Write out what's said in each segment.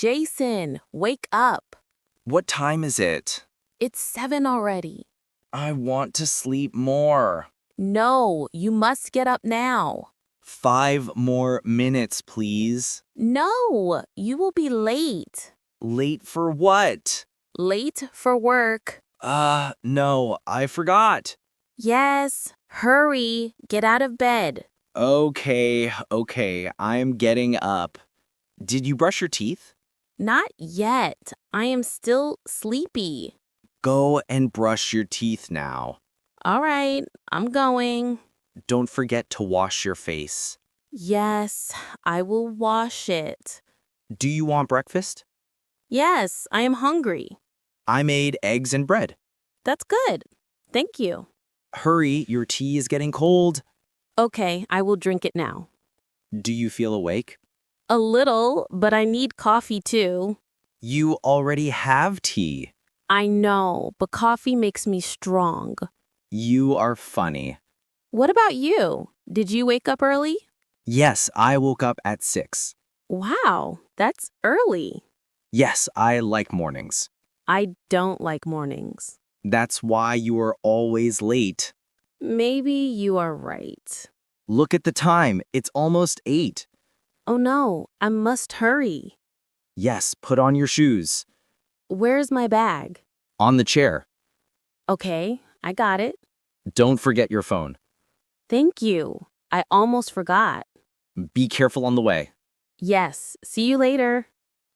Jason, wake up. What time is it? It's 7 already. I want to sleep more. No, you must get up now. 5 more minutes, please. No, you will be late. Late for what? Late for work. No, I forgot. Yes, hurry. Get out of bed. Okay, I'm getting up. Did you brush your teeth? Not yet. I am still sleepy. Go and brush your teeth now. All right, I'm going. Don't forget to wash your face. Yes, I will wash it. Do you want breakfast? Yes, I am hungry. I made eggs and bread. That's good. Thank you. Hurry, your tea is getting cold. Okay, I will drink it now. Do you feel awake? A little, but I need coffee too. You already have tea. I know, but coffee makes me strong. You are funny. What about you? Did you wake up early? Yes, I woke up at 6. Wow, that's early. Yes, I like mornings. I don't like mornings. That's why you are always late. Maybe you are right. Look at the time. It's almost 8. Oh no, I must hurry. Yes, put on your shoes. Where's my bag? On the chair. Okay, I got it. Don't forget your phone. Thank you. I almost forgot. Be careful on the way. Yes, see you later.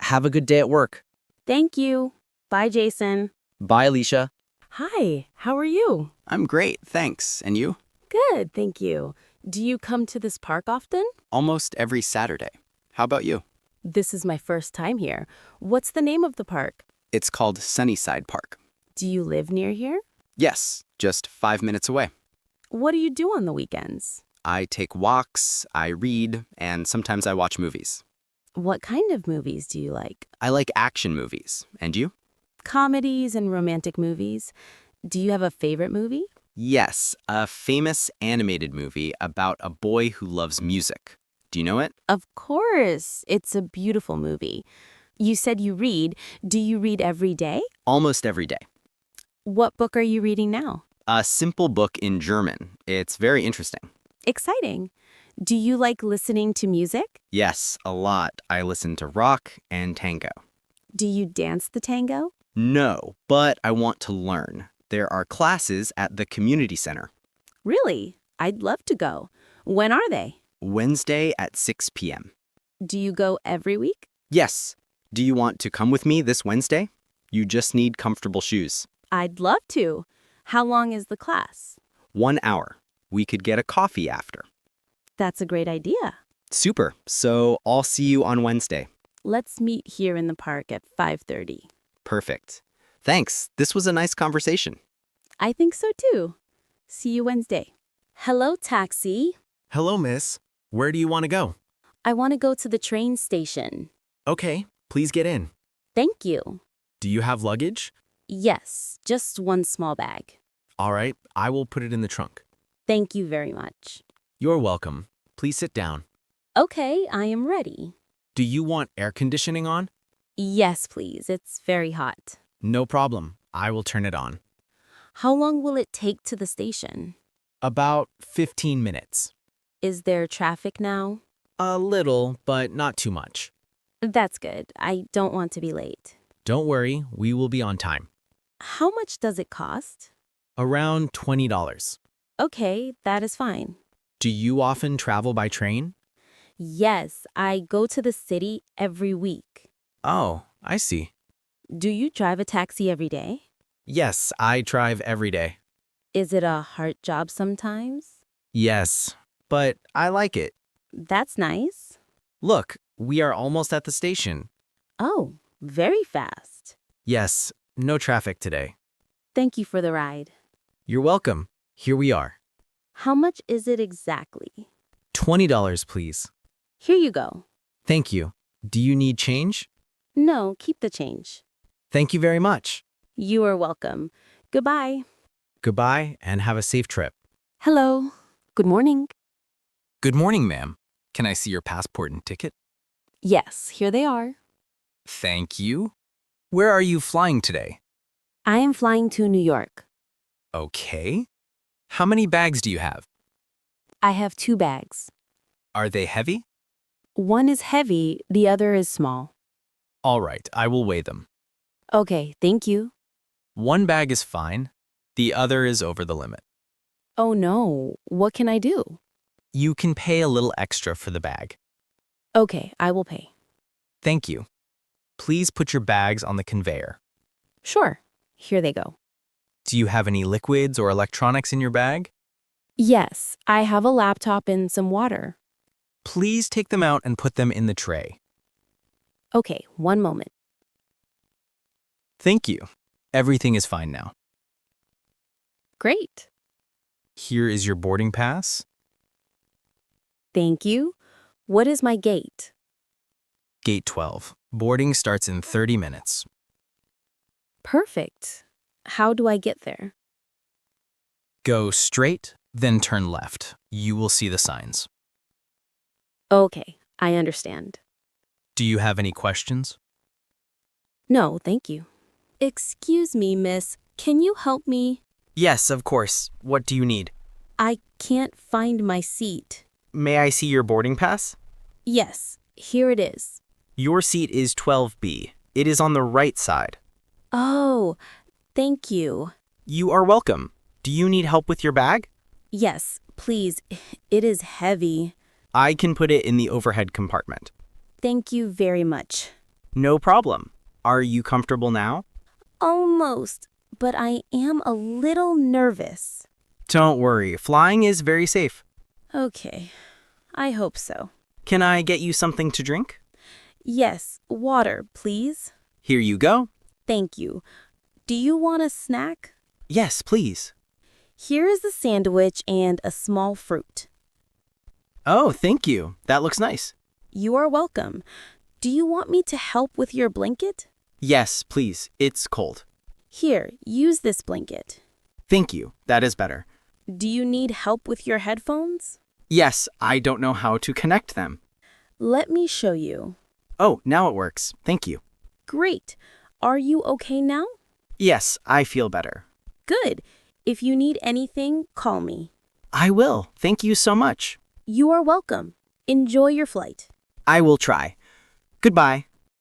Have a good day at work. Thank you. Bye, Jason. Bye, Alicia. Hi, how are you? I'm great, thanks. And you? Good, thank you. Do you come to this park often? Almost every Saturday. How about you? This is my first time here. What's the name of the park? It's called Sunnyside Park. Do you live near here? Yes, just 5 minutes away. What do you do on the weekends? I take walks, I read, and sometimes I watch movies. What kind of movies do you like? I like action movies. And you? Comedies and romantic movies. Do you have a favorite movie? Yes, a famous animated movie about a boy who loves music. Do you know it? Of course. It's a beautiful movie. You said you read. Do you read every day? Almost every day. What book are you reading now? A simple book in German. It's very interesting. Exciting. Do you like listening to music? Yes, a lot. I listen to rock and tango. Do you dance the tango? No, but I want to learn. There are classes at the community center. Really? I'd love to go. When are they? Wednesday at 6 p.m. Do you go every week? Yes. Do you want to come with me this Wednesday? You just need comfortable shoes. I'd love to. How long is the class? 1 hour. We could get a coffee after. That's a great idea. Super. So I'll see you on Wednesday. Let's meet here in the park at 5:30. Perfect. Thanks. This was a nice conversation. I think so too. See you Wednesday. Hello, taxi. Hello, miss. Where do you want to go? I want to go to the train station. Okay, please get in. Thank you. Do you have luggage? Yes, just one small bag. All right, I will put it in the trunk. Thank you very much. You're welcome. Please sit down. Okay, I am ready. Do you want air conditioning on? Yes, please. It's very hot. No problem. I will turn it on. How long will it take to the station? About 15 minutes. Is there traffic now? A little, but not too much. That's good. I don't want to be late. Don't worry, we will be on time. How much does it cost? Around $20. Okay, that is fine. Do you often travel by train? Yes, I go to the city every week. Oh, I see. Do you drive a taxi every day? Yes, I drive every day. Is it a hard job sometimes? Yes, but I like it. That's nice. Look, we are almost at the station. Oh, very fast. Yes, no traffic today. Thank you for the ride. You're welcome. Here we are. How much is it exactly? $20, please. Here you go. Thank you. Do you need change? No, keep the change. Thank you very much. You are welcome. Goodbye. Goodbye and have a safe trip. Hello. Good morning. Good morning, ma'am. Can I see your passport and ticket? Yes, here they are. Thank you. Where are you flying today? I am flying to New York. Okay. How many bags do you have? I have 2 bags. Are they heavy? One is heavy, the other is small. All right, I will weigh them. Okay, thank you. One bag is fine. The other is over the limit. Oh no, what can I do? You can pay a little extra for the bag. Okay, I will pay. Thank you. Please put your bags on the conveyor. Sure, here they go. Do you have any liquids or electronics in your bag? Yes, I have a laptop and some water. Please take them out and put them in the tray. Okay, one moment. Thank you. Everything is fine now. Great. Here is your boarding pass. Thank you. What is my gate? Gate 12. Boarding starts in 30 minutes. Perfect. How do I get there? Go straight, then turn left. You will see the signs. Okay, I understand. Do you have any questions? No, thank you. Excuse me, miss. Can you help me? Yes, of course. What do you need? I can't find my seat. May I see your boarding pass? Yes, here it is. Your seat is 12B. It is on the right side. Oh, thank you. You are welcome. Do you need help with your bag? Yes, please. It is heavy. I can put it in the overhead compartment. Thank you very much. No problem. Are you comfortable now? Almost, but I am a little nervous. Don't worry. Flying is very safe. Okay, I hope so. Can I get you something to drink? Yes, water, please. Here you go. Thank you. Do you want a snack? Yes, please. Here is a sandwich and a small fruit. Oh, thank you. That looks nice. You are welcome. Do you want me to help with your blanket? Yes, please. It's cold. Here, use this blanket. Thank you. That is better. Do you need help with your headphones? Yes, I don't know how to connect them. Let me show you. Oh, now it works. Thank you. Great. Are you okay now? Yes, I feel better. Good. If you need anything, call me. I will. Thank you so much. You are welcome. Enjoy your flight. I will try. Goodbye.